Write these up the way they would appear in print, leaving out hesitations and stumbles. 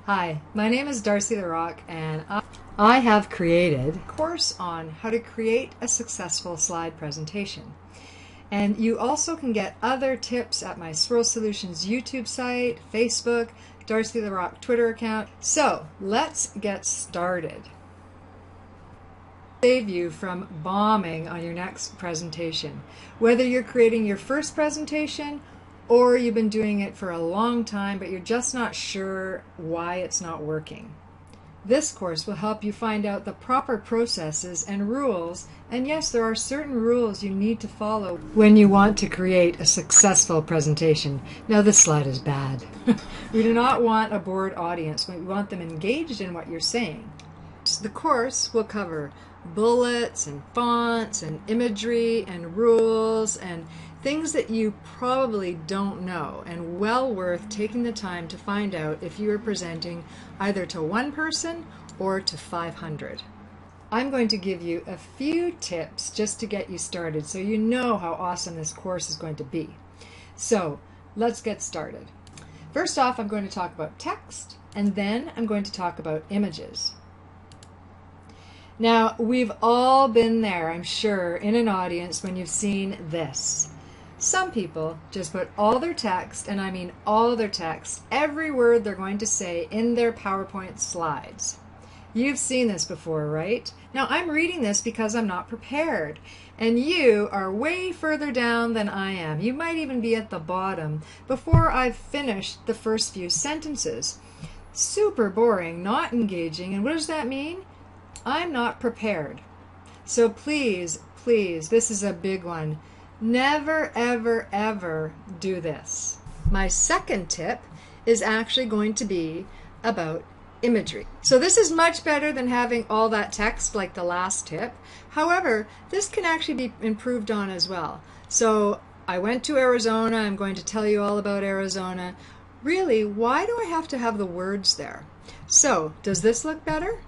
Hi, my name is Darcy the Rock, and I have created a course on how to create a successful slide presentation. And you also can get other tips at my Swirl Solutions YouTube site, Facebook, Darcy the Rock Twitter account. So let's get started. Save you from bombing on your next presentation. Whether you're creating your first presentation or you've been doing it for a long time but you're just not sure why it's not working. This course will help you find out the proper processes and rules, and yes, there are certain rules you need to follow when you want to create a successful presentation. Now this slide is bad. We do not want a bored audience. We want them engaged in what you're saying. The course will cover bullets and fonts and imagery and rules and things that you probably don't know, and well worth taking the time to find out if you are presenting either to one person or to 500. I'm going to give you a few tips just to get you started so you know how awesome this course is going to be. So let's get started. First off, I'm going to talk about text, and then I'm going to talk about images. Now, we've all been there, I'm sure, in an audience when you've seen this. Some people just put all their text, and I mean all their text, every word they're going to say in their PowerPoint slides. You've seen this before, right? Now, I'm reading this because I'm not prepared, and you are way further down than I am. You might even be at the bottom before I've finished the first few sentences. Super boring, not engaging, and what does that mean? I'm not prepared. So please, this is a big one. Never, ever, ever do this. My second tip is actually going to be about imagery. So this is much better than having all that text like the last tip. However, this can actually be improved on as well. So I went to Arizona. I'm going to tell you all about Arizona. Really, why do I have to have the words there? So does this look better?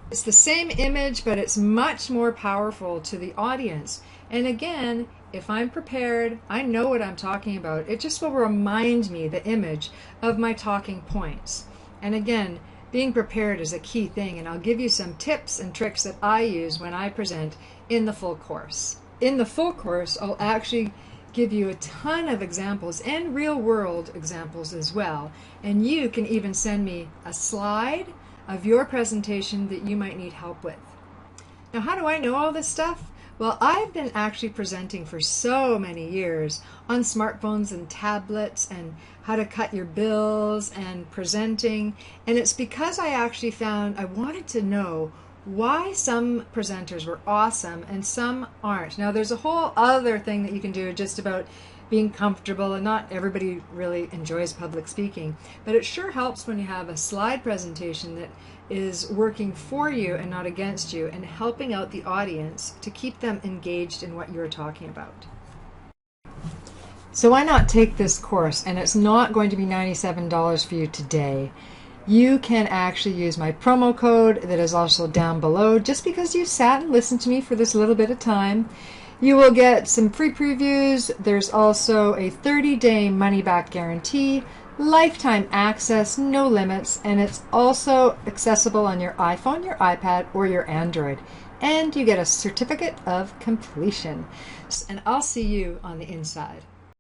It's the same image, but it's much more powerful to the audience. And again, if I'm prepared, I know what I'm talking about. It just will remind me, the image, of my talking points. And again, being prepared is a key thing, and I'll give you some tips and tricks that I use when I present in the full course. In the full course, I'll actually give you a ton of examples and real-world examples as well. And you can even send me a slide of your presentation that you might need help with. Now, how do I know all this stuff? Well, I've been actually presenting for so many years on smartphones and tablets and how to cut your bills and presenting, and it's because I actually found I wanted to know why some presenters were awesome and some aren't. Now, there's a whole other thing that you can do just about being comfortable, and not everybody really enjoys public speaking, but it sure helps when you have a slide presentation that is working for you and not against you, and helping out the audience to keep them engaged in what you're talking about. So why not take this course? And it's not going to be $97 for you today. You can actually use my promo code that is also down below. Just because you sat and listened to me for this little bit of time, you will get some free previews. There's also a 30-day money-back guarantee, lifetime access, no limits, and it's also accessible on your iPhone, your iPad, or your Android. And you get a certificate of completion. And I'll see you on the inside.